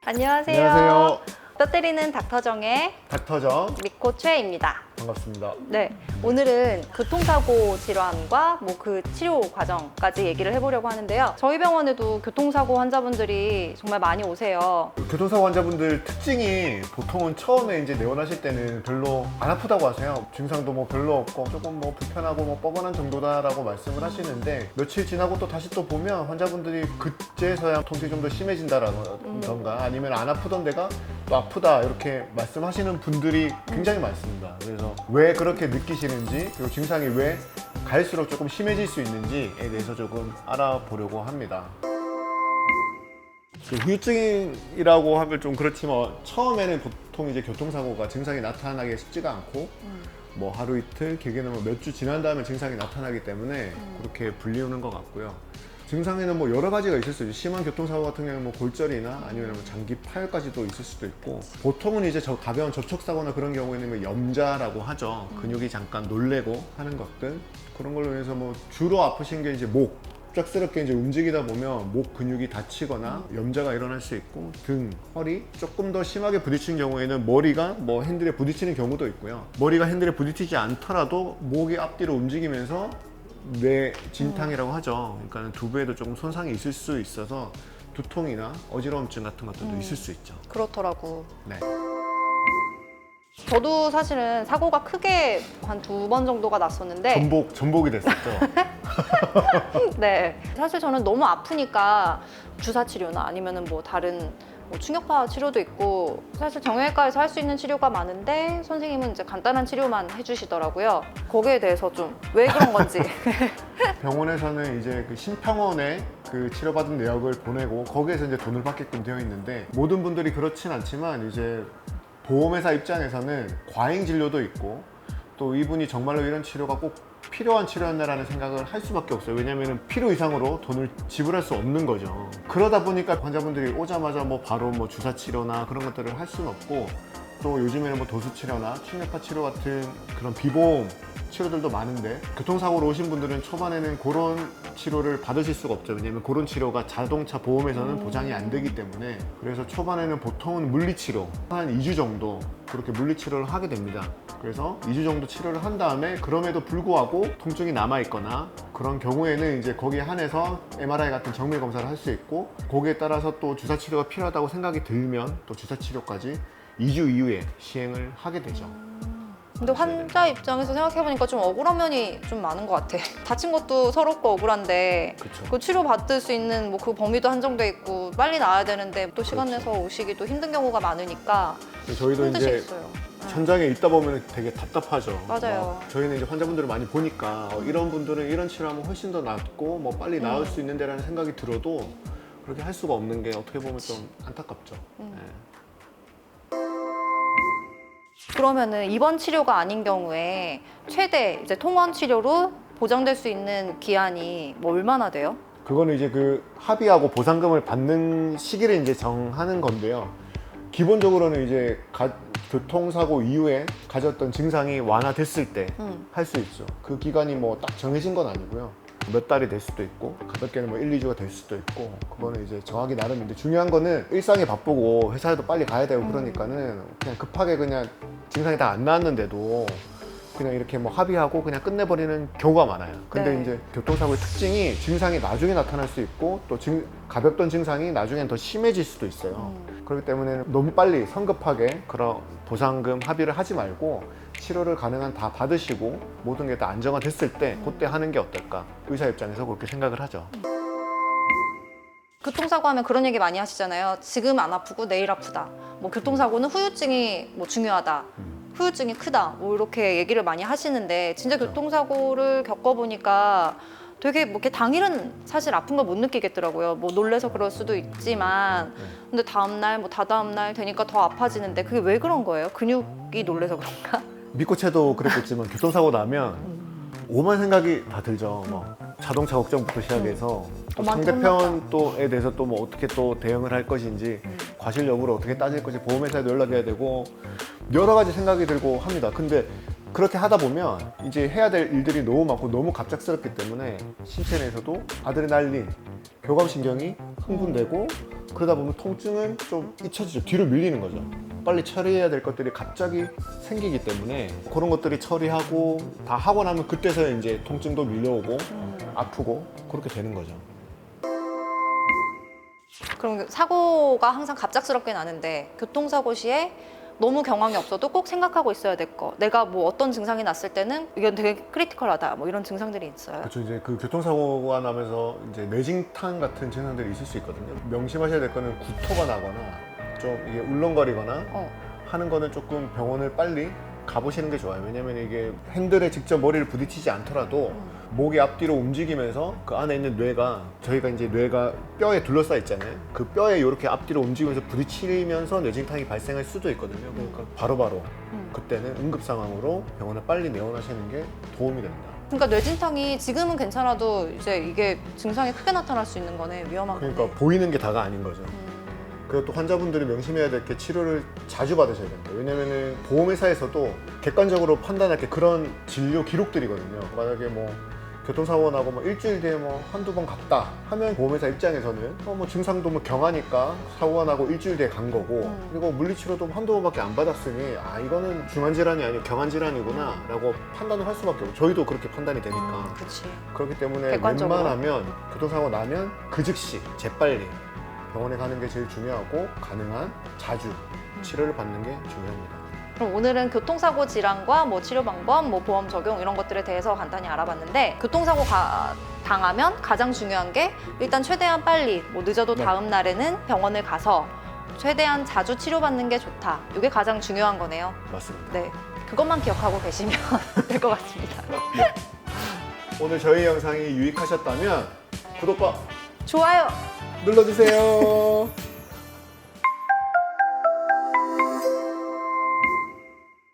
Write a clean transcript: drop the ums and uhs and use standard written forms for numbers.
안녕하세요. 안녕하세요. 뼈 때리는 닥터정의 닥터정 미코 최입니다. 반갑습니다. 네, 오늘은 교통사고 질환과 그 치료 과정까지 얘기를 해보려고 하는데요. 저희 병원에도 교통사고 환자분들이 정말 많이 오세요. 교통사고 환자분들 특징이 보통은 처음에 이제 내원하실 때는 별로 안 아프다고 하세요. 증상도 뭐 별로 없고 조금 뭐 불편하고 뭐 뻐근한 정도다라고 말씀을 하시는데 며칠 지나고 또 다시 또 보면 환자분들이 그제서야 통증이 좀 더 심해진다라던가 아니면 안 아프던 데가 또 아프다 이렇게 말씀하시는 분들이 굉장히 많습니다. 그래서 왜 그렇게 느끼시는지 그리고 증상이 왜 갈수록 조금 심해질 수 있는지에 대해서 조금 알아보려고 합니다. 후유증이라고 하면 좀 그렇지만 처음에는 보통 이제 교통사고가 증상이 나타나기 쉽지가 않고 뭐 하루 이틀 길게는 뭐 몇 주 지난 다음에 증상이 나타나기 때문에 그렇게 불리우는 것 같고요. 증상에는 뭐 여러 가지가 있을 수 있죠. 심한 교통사고 같은 경우는 뭐 골절이나 아니면 뭐 장기 파열까지도 있을 수도 있고, 보통은 이제 가벼운 접촉사고나 그런 경우에는 뭐 염자라고 하죠. 근육이 잠깐 놀래고 하는 것들, 그런 걸로 인해서 뭐 주로 아프신 게 이제 목, 갑작스럽게 이제 움직이다 보면 목 근육이 다치거나 염자가 일어날 수 있고, 등, 허리 조금 더 심하게 부딪힌 경우에는 머리가 뭐 핸들에 부딪히는 경우도 있고요. 머리가 핸들에 부딪히지 않더라도 목이 앞뒤로 움직이면서 뇌 진탕이라고 하죠. 그러니까 두부에도 조금 손상이 있을 수 있어서 두통이나 어지러움증 같은 것들도 있을 수 있죠. 그렇더라고. 네. 저도 사실은 사고가 크게 한 2번 정도가 났었는데 전복이 됐었죠. 네, 사실 저는 너무 아프니까 주사 치료나 아니면은 뭐 다른 충격파 치료도 있고, 사실 정형외과에서 할 수 있는 치료가 많은데 선생님은 이제 간단한 치료만 해주시더라고요. 거기에 대해서 좀 왜 그런 건지. 병원에서는 이제 그 심평원에 그 치료받은 내역을 보내고 거기에서 이제 돈을 받게끔 되어 있는데, 모든 분들이 그렇진 않지만 이제 보험회사 입장에서는 과잉 진료도 있고, 또 이분이 정말로 이런 치료가 꼭 필요한 치료였나라는 생각을 할 수밖에 없어요. 왜냐하면 필요 이상으로 돈을 지불할 수 없는 거죠. 그러다 보니까 환자분들이 오자마자 뭐 바로 뭐 주사 치료나 그런 것들을 할 수는 없고, 또 요즘에는 뭐 도수 치료나 충격파 치료 같은 그런 비보험 치료들도 많은데, 교통사고로 오신 분들은 초반에는 그런 치료를 받으실 수가 없죠. 왜냐면 그런 치료가 자동차 보험에서는 보장이 안 되기 때문에. 그래서 초반에는 보통은 물리치료 한 2주 정도 그렇게 물리치료를 하게 됩니다. 그래서 2주 정도 치료를 한 다음에 그럼에도 불구하고 통증이 남아있거나 그런 경우에는 이제 거기에 한해서 MRI 같은 정밀 검사를 할 수 있고, 거기에 따라서 또 주사 치료가 필요하다고 생각이 들면 또 주사 치료까지 2주 이후에 시행을 하게 되죠. 근데 환자 입장에서 생각해보니까 좀 억울한 면이 좀 많은 것 같아. 다친 것도 서럽고 억울한데 그쵸. 그 치료 받을 수 있는 뭐 그 범위도 한정돼 있고 빨리 나와야 되는데 또 시간 그렇죠. 내서 오시기도 힘든 경우가 많으니까 저희도 이제 힘드시겠어요. 현장에 있다 보면 되게 답답하죠. 맞아요. 저희는 이제 환자분들을 많이 보니까 이런 분들은 이런 치료하면 훨씬 더 낫고 뭐 빨리 나을 수 있는데라는 생각이 들어도 그렇게 할 수가 없는 게 어떻게 보면 좀 안타깝죠. 네. 그러면은 입원 치료가 아닌 경우에 최대 이제 통원 치료로 보장될 수 있는 기한이 뭐 얼마나 돼요? 그거는 이제 그 합의하고 보상금을 받는 시기를 이제 정하는 건데요. 기본적으로는 이제 교통사고 이후에 가졌던 증상이 완화됐을 때 할 수 있죠. 그 기간이 뭐 딱 정해진 건 아니고요. 몇 달이 될 수도 있고 가볍게는 뭐 1, 2주가 될 수도 있고, 그거는 이제 정하기 나름인데, 중요한 거는 일상이 바쁘고 회사에도 빨리 가야 되고 그러니까는 그냥 급하게 그냥 증상이 다 안 나왔는데도 그냥 이렇게 뭐 합의하고 그냥 끝내버리는 경우가 많아요. 근데 네. 이제 교통사고의 특징이 증상이 나중에 나타날 수 있고, 또 가볍던 증상이 나중엔 더 심해질 수도 있어요. 그렇기 때문에 너무 빨리 성급하게 그런 보상금 합의를 하지 말고 치료를 가능한 다 받으시고 모든 게 다 안정화됐을 때 그때 하는 게 어떨까, 의사 입장에서 그렇게 생각을 하죠. 교통사고 하면 그런 얘기 많이 하시잖아요. 지금 안 아프고 내일 아프다. 뭐 교통사고는 후유증이 뭐 중요하다. 후유증이 크다. 뭐 이렇게 얘기를 많이 하시는데, 진짜 그렇죠. 교통사고를 겪어보니까 되게 뭐 이렇게 당일은 사실 아픈 걸 못 느끼겠더라고요. 뭐 놀래서 그럴 수도 있지만, 근데 다음날 뭐 다다음날 되니까 더 아파지는데 그게 왜 그런 거예요? 근육이 놀래서 그런가? 미코체도 그랬겠지만 교통사고 나면 오만 생각이 다 들죠. 뭐 자동차 걱정부터 시작해서 또 많다, 상대편 또에 대해서 또 뭐 어떻게 또 대응을 할 것인지, 과실 여부를 어떻게 따질 것인지 보험회사에도 연락해야 되고 여러 가지 생각이 들고 합니다. 근데 그렇게 하다 보면 이제 해야 될 일들이 너무 많고 너무 갑작스럽기 때문에 신체 내에서도 아드레날린, 교감신경이 흥분되고 그러다 보면 통증은 좀 잊혀지죠. 뒤로 밀리는 거죠. 빨리 처리해야 될 것들이 갑자기 생기기 때문에 그런 것들이 처리하고 다 하고 나면 그때서야 이제 통증도 밀려오고 아프고 그렇게 되는 거죠. 그럼 사고가 항상 갑작스럽게 나는데 교통사고 시에 너무 경황이 없어도 꼭 생각하고 있어야 될 거. 내가 뭐 어떤 증상이 났을 때는 이건 되게 크리티컬하다. 뭐 이런 증상들이 있어요. 그렇죠. 이제 그 교통사고가 나면서 이제 뇌진탕 같은 증상들이 있을 수 있거든요. 명심하셔야 될 거는 구토가 나거나 좀 이게 울렁거리거나 하는 거는 조금 병원을 빨리 가보시는 게 좋아요. 왜냐면 이게 핸들에 직접 머리를 부딪히지 않더라도 목이 앞뒤로 움직이면서 그 안에 있는 뇌가 저희가 이제 뇌가 뼈에 둘러싸여 있잖아요. 그 뼈에 이렇게 앞뒤로 움직이면서 부딪히면서 뇌진탕이 발생할 수도 있거든요. 그러니까 바로바로 그때는 응급 상황으로 병원에 빨리 내원하시는 게 도움이 됩니다. 그러니까 뇌진탕이 지금은 괜찮아도 이제 이게 증상이 크게 나타날 수 있는 거네. 위험한 거네. 그러니까 보이는 게 다가 아닌 거죠. 그리고 또 환자분들이 명심해야 될 게 치료를 자주 받으셔야 됩니다. 왜냐면은 보험회사에서도 객관적으로 판단할 게 그런 진료 기록들이거든요. 만약에 뭐 교통사고 나고 뭐 일주일 뒤에 뭐 한두 번 갔다 하면 보험회사 입장에서는 뭐 증상도 뭐 경하니까 사고가 나고 일주일 뒤에 간 거고 그리고 물리치료도 한두 번밖에 안 받았으니 아 이거는 중환질환이 아니고 경환질환이구나 라고 판단을 할 수밖에 없고 저희도 그렇게 판단이 되니까 그렇지. 그렇기 때문에 객관적으로. 웬만하면 교통사고 나면 그 즉시 재빨리 병원에 가는 게 제일 중요하고 가능한 자주 치료를 받는 게 중요합니다. 그럼 오늘은 교통사고 질환과 뭐 치료 방법, 뭐 보험 적용 이런 것들에 대해서 간단히 알아봤는데 교통사고 당하면 가장 중요한 게 일단 최대한 빨리 뭐 늦어도 네. 다음 날에는 병원을 가서 최대한 자주 치료받는 게 좋다. 이게 가장 중요한 거네요. 맞습니다. 네, 그것만 기억하고 계시면 될 것 같습니다. 오늘 저희 영상이 유익하셨다면 구독과 좋아요. 눌러주세요.